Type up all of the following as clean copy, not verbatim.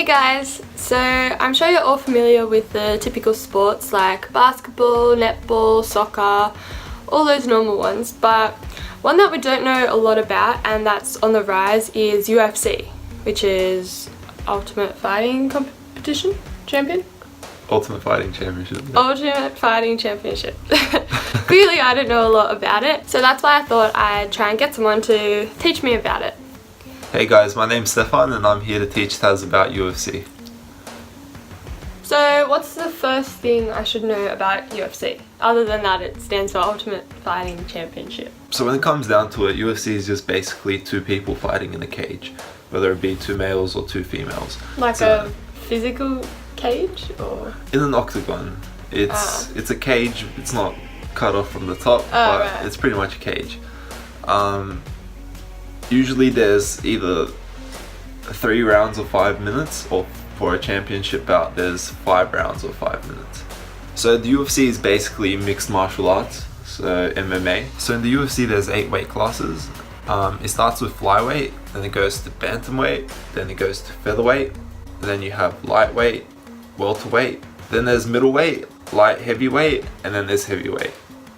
guys, so I'm sure you're all familiar with the typical sports like basketball, netball, soccer, all those normal ones, but one that we don't know a lot about and that's on the rise is UFC, which is Ultimate Fighting Competition Champion? Ultimate Fighting Championship. Yeah. Ultimate Fighting Championship. Clearly I don't know a lot about it, so that's why I thought I'd try and get someone to teach me about it. Hey guys, my name's Stefan and I'm here to teach Taz about UFC. So what's the first thing I should know about UFC? Other than that it stands for Ultimate Fighting Championship. So when it comes down to it, UFC is just basically two people fighting in a cage, whether it be two males or two females. Like a physical cage or? In an octagon. It's a cage, it's not cut off from the top, but right. It's pretty much a cage. Usually there's either 3 rounds of 5 minutes, or for a championship bout there's 5 rounds of 5 minutes. So the UFC is basically mixed martial arts, so MMA. So in the UFC there's 8 weight classes. It starts with flyweight, then it goes to bantamweight, then it goes to featherweight, then you have lightweight, welterweight, then there's middleweight, light heavyweight, and then there's heavyweight.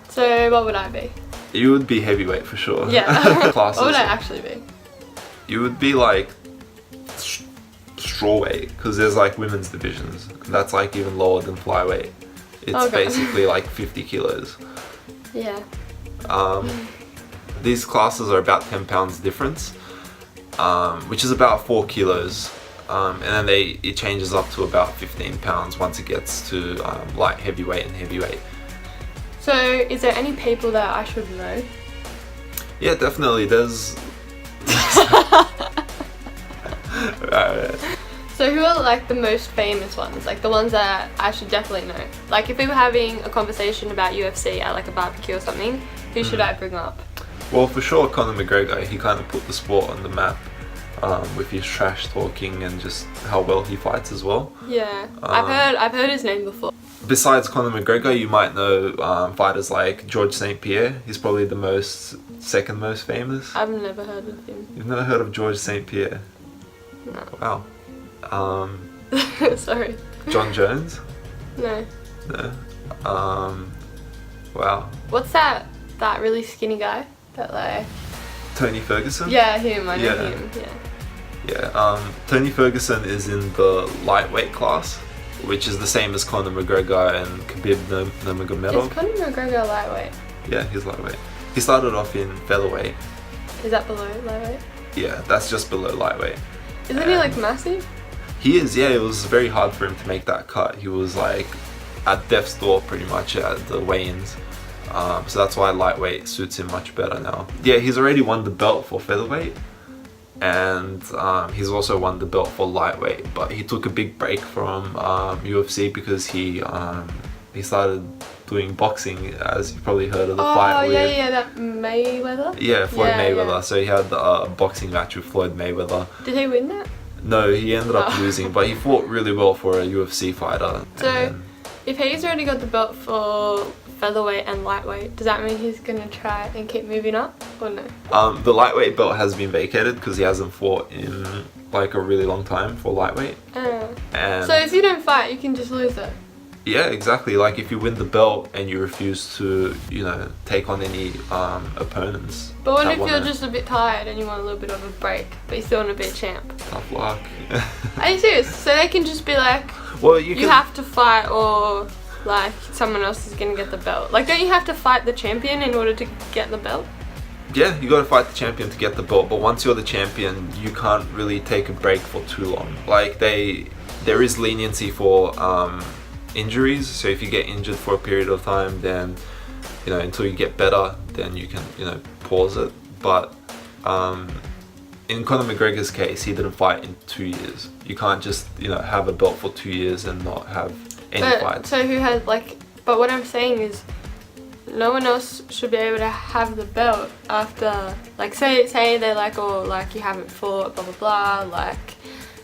So what would I be? You would be heavyweight for sure. Yeah. Classes. What would I actually be? You would be like strawweight, because there's like women's divisions. That's like even lower than flyweight. It's basically like 50 kilos. Yeah. These classes are about 10 pounds difference, which is about 4 kilos. And then it changes up to about 15 pounds once it gets to light heavyweight and heavyweight. So is there any people that I should know? Yeah, definitely. There's So who are like the most famous ones? Like the ones that I should definitely know? Like if we were having a conversation about UFC at like a barbecue or something, who should I bring up? Well, for sure Conor McGregor. He kind of put the sport on the map with his trash talking and just how well he fights as well. Yeah, I've heard his name before. Besides Conor McGregor, you might know fighters like George St. Pierre. He's probably the second most famous. I've never heard of him. You've never heard of George St. Pierre? No. Wow. Sorry. John Jones? No. No. Wow. What's that really skinny guy? That like... Tony Ferguson? Yeah, him. I know him. Yeah. Yeah. Tony Ferguson is in the lightweight class, which is the same as Conor McGregor and Khabib Nurmagomedov. Is Conor McGregor lightweight? Yeah, he's lightweight. He started off in featherweight. Is that below lightweight? Yeah, that's just below lightweight. Isn't he like massive? He is, yeah. It was very hard for him to make that cut. He was like at death's door pretty much at the weigh-ins. So that's why lightweight suits him much better now. Yeah, he's already won the belt for featherweight, and he's also won the belt for lightweight, but he took a big break from UFC because he started doing boxing, as you've probably heard of the fight with... that Mayweather? Yeah, Floyd Mayweather. Yeah. So he had a boxing match with Floyd Mayweather. Did he win that? No, he ended up losing, but he fought really well for a UFC fighter. So, if he's already got the belt for featherweight and lightweight, does that mean he's going to try and keep moving up, or no? The lightweight belt has been vacated because he hasn't fought in like a really long time for lightweight. And so if you don't fight, you can just lose it? Yeah, exactly. Like if you win the belt and you refuse to, take on any opponents. But what if you're just a bit tired and you want a little bit of a break, but you still want to be a champ? Tough luck. Are you serious? So they can just be like, well, you have to fight, or like someone else is going to get the belt. Like, don't you have to fight the champion in order to get the belt? Yeah, you got to fight the champion to get the belt, but once you're the champion, you can't really take a break for too long. Like there is leniency for injuries, so if you get injured for a period of time, then until you get better, then you can pause it. But in Conor McGregor's case, he didn't fight in 2 years. You can't just have a belt for 2 years and not have any fights. So who has but what I'm saying is no one else should be able to have the belt after, like, say they're like, oh, like you haven't fought, blah blah blah, like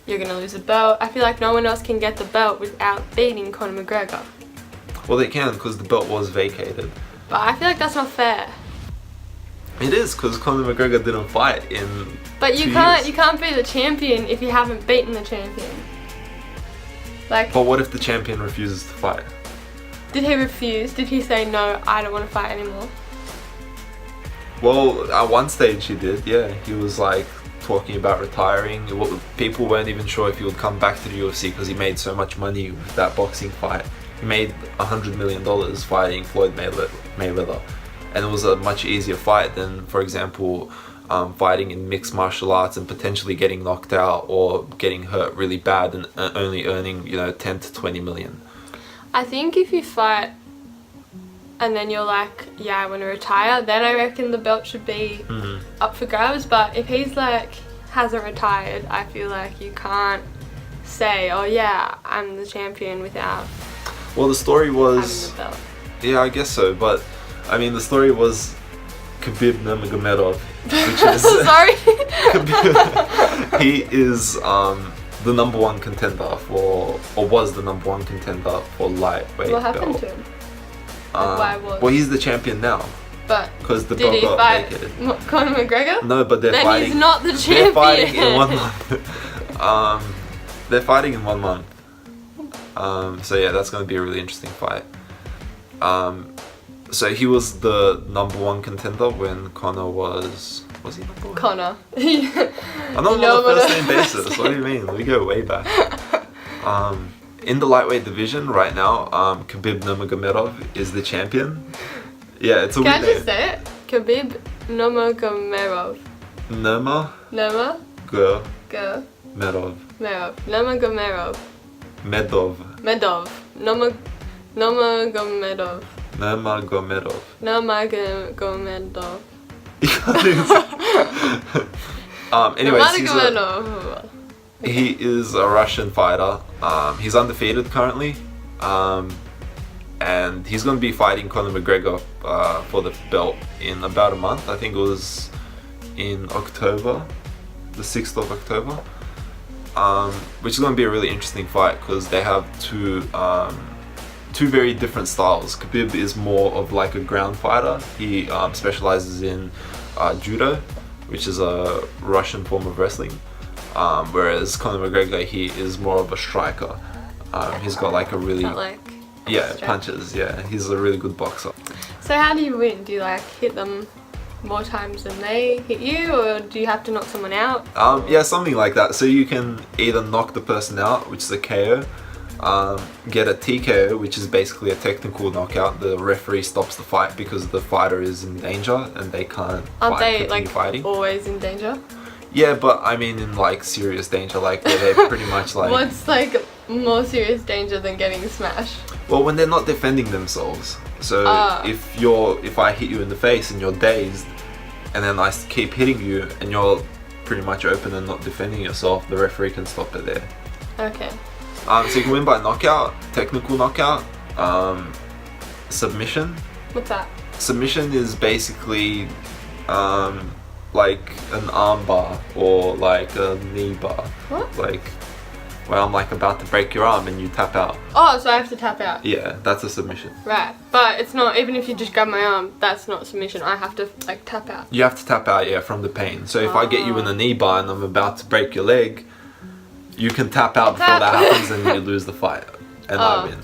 you're gonna lose the belt. I feel like no one else can get the belt without beating Conor McGregor. Well, they can, because the belt was vacated. But I feel like that's not fair. It is, because Conor McGregor didn't fight in But you 2 can't years. You can't be the champion if you haven't beaten the champion. Like, But what if the champion refuses to fight? did he refuse? Did he say, no, I don't want to fight anymore? Well, at one stage he did, yeah. He was like talking about retiring. People weren't even sure if he would come back to the UFC because he made so much money with that boxing fight. He made $100 million fighting Floyd Mayweather. And it was a much easier fight than, for example, fighting in mixed martial arts and potentially getting knocked out or getting hurt really bad and only earning, 10 to 20 million. I think if you fight and then you're like, yeah, I want to retire, then I reckon the belt should be up for grabs. But if he's like, hasn't retired, I feel like you can't say, oh yeah, I'm the champion without Well, the story was... having the belt. Yeah, I guess so, but I mean, the story was Khabib Nurmagomedov, which is... Sorry? He is the number one contender for, or was the number one contender for lightweight What happened belt. to him? Why was? Well, he's the champion now. But Because the did belt he got fight vacated. Conor McGregor? No, but they're Then fighting... he's not the They're champion. fighting in 1 month. They're fighting in 1 month. So yeah, that's going to be a really interesting fight. So he was the number one contender when Conor was he number one? Conor. I'm not on a first name basis. What do you mean? We go way back. In the lightweight division right now, Khabib Nurmagomedov is the champion. Yeah, it's a Can I weird just say it? Khabib Nurmagomedov. name. Nurmagomedov. Medov. Nurmagomedov. Medov. Nurmagomedov. Nurmagomedov. Nurmagomedov. Anyways, Nurmagomedov. he is a Russian fighter. He's undefeated currently. And he's going to be fighting Conor McGregor for the belt in about a month. I think it was in October, the 6th of October. Which is going to be a really interesting fight because they have two very different styles. Khabib is more of like a ground fighter. He specializes in judo, which is a Russian form of wrestling. Whereas Conor McGregor, he is more of a striker. He's got like a really... Not like Yeah, strike. punches, yeah. He's a really good boxer. So how do you win? Do you like hit them more times than they hit you, or do you have to knock someone out? Yeah, something like that. So you can either knock the person out, which is a KO, get a TKO, which is basically a technical knockout. The referee stops the fight because the fighter is in danger and they can't Aren't they continue like fighting. always in danger? Yeah, but I mean in like serious danger, like where they're pretty much like... What's like more serious danger than getting smashed? Well, when they're not defending themselves. So if I hit you in the face and you're dazed, and then I keep hitting you and you're pretty much open and not defending yourself, the referee can stop it there. Okay. So you can win by knockout, technical knockout, submission. What's that? Submission is basically like an arm bar or like a knee bar. What? Like where I'm like about to break your arm and you tap out. Oh, so I have to tap out. Yeah, that's a submission. Right. But it's not, even if you just grab my arm, that's not submission. I have to like tap out. You have to tap out, yeah, from the pain. So if I get you in a knee bar and I'm about to break your leg, you can tap out before that happens and you lose the fight. And I win.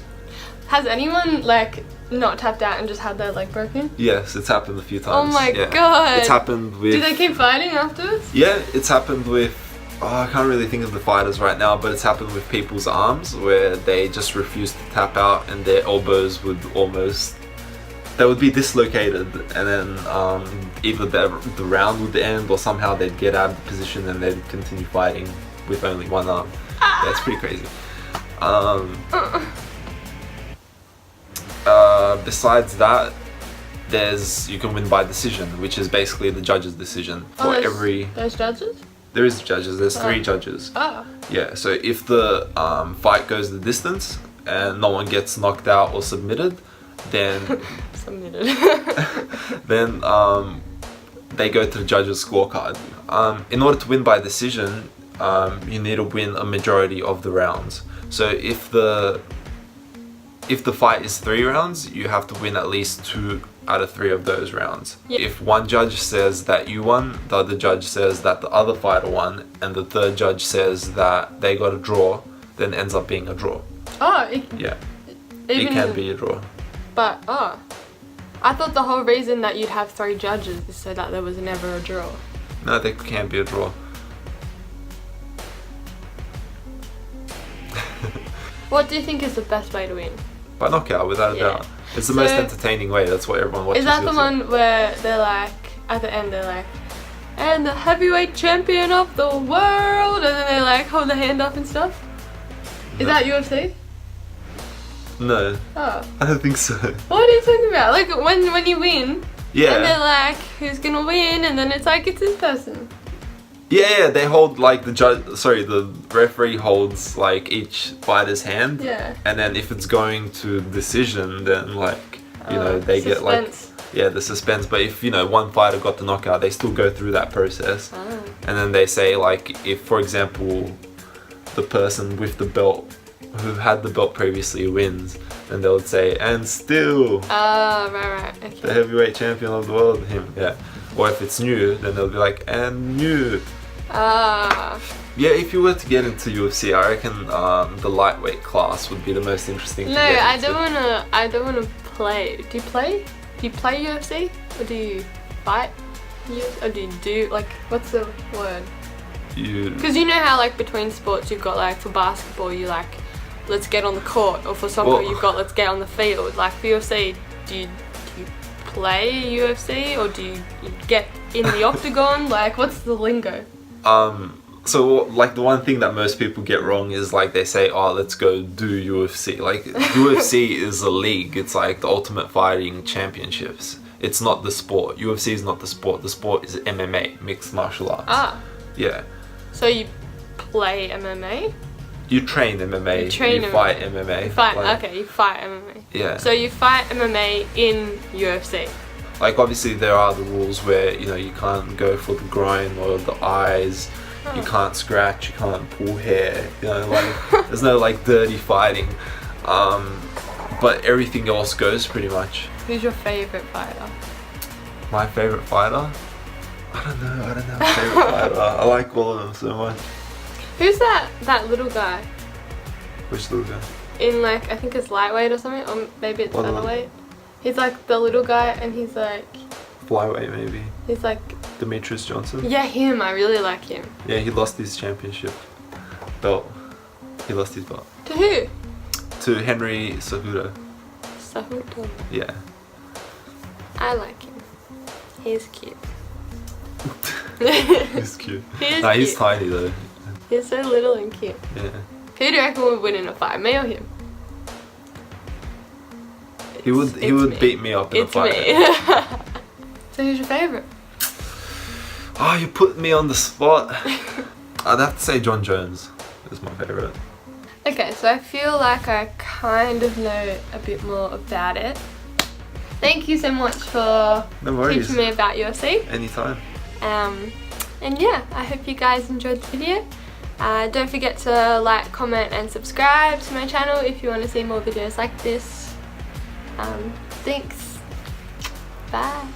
Has anyone like not tapped out and just had their leg broken? Yes, it's happened a few times. Oh my yeah. god. It's happened with... Do they keep fighting afterwards? Yeah, it's happened with... Oh, I can't really think of the fighters right now, but it's happened with people's arms where they just refuse to tap out and their elbows would almost... They would be dislocated and then either the round would end or somehow they'd get out of the position and they'd continue fighting with only one arm. Yeah, it's pretty crazy. Besides that, you can win by decision, which is basically the judge's decision for every... Those judges? There is judges. There's 3 judges. Oh. Yeah. So if the fight goes the distance and no one gets knocked out or submitted, then Submitted. then they go to the judge's scorecard. In order to win by decision, you need to win a majority of the rounds. So if the fight is 3 rounds, you have to win at least 2 out of 3 of those rounds. Yep. If one judge says that you won, the other judge says that the other fighter won, and the third judge says that they got a draw, then it ends up being a draw. Oh, Yeah, even, it can be a draw. But, I thought the whole reason that you'd have 3 judges is so that there was never a draw. No, there can be a draw. What do you think is the best way to win? By knockout, without a doubt. It's the most entertaining way. That's what everyone watches. Is that the one where they're like, at the end they're like, and the heavyweight champion of the world, and then they like hold the hand up and stuff? Is that UFC? No. Oh. I don't think so. What are you talking about? Like when you win, Yeah. and they're like, who's gonna win? And then it's like, it's this person. Yeah, they hold like the referee holds like each fighter's hand. Yeah. And then if it's going to decision, then like, you know, they get like, yeah, the suspense. But if, you know, one fighter got the knockout, they still go through that process. Oh. And then they say like, if for example, the person with the belt, who had the belt previously wins, then they would say, and still, right, okay. the heavyweight champion of the world, him, yeah. Or if it's new, then they'll be like, and new. Yeah, if you were to get into UFC, I reckon the lightweight class would be the most interesting to get into. I don't wanna play. Do you play? Do you play UFC? Or do you fight? Or do you do, like, what's the word? Because you know how like between sports you've got like, for basketball you like, let's get on the court, or for soccer you've got let's get on the field. Like for UFC, do you play UFC, or do you get in the octagon? Like what's the lingo? So like the one thing that most people get wrong is like they say, oh, let's go do UFC. Like UFC is a league. It's like the Ultimate Fighting Championships. It's not the sport. UFC is not the sport. The sport is MMA, mixed martial arts. Yeah. So you play MMA? You train MMA. You fight MMA. You fight, like, okay, you fight MMA. Yeah. So you fight MMA in UFC. Like obviously there are the rules where, you know, you can't go for the groin or the eyes. You can't scratch, you can't pull hair, you know, like there's no like dirty fighting. But everything else goes pretty much. Who's your favourite fighter? My favourite fighter? I don't know a favourite fighter. I like all of them so much. Who's that little guy? Which little guy? In like, I think it's lightweight or something, or maybe it's featherweight. He's like the little guy and he's like... Flyweight maybe. He's like... Demetrius Johnson? Yeah, him. I really like him. Yeah, he lost his championship belt. He lost his belt. To who? To Henry Cejudo. Cejudo? Yeah. I like him. He's cute. He's cute. He's cute. Tiny though. He's so little and cute. Yeah. Who do you reckon would win in a fight, me or him? He would beat me up in a fight. It's me. So who's your favourite? Oh, you put me on the spot. I'd have to say John Jones is my favourite. Okay, so I feel like I kind of know a bit more about it. Thank you so much for teaching me about UFC. Anytime. And yeah, I hope you guys enjoyed the video. Don't forget to like, comment and subscribe to my channel if you want to see more videos like this. Thanks. Bye.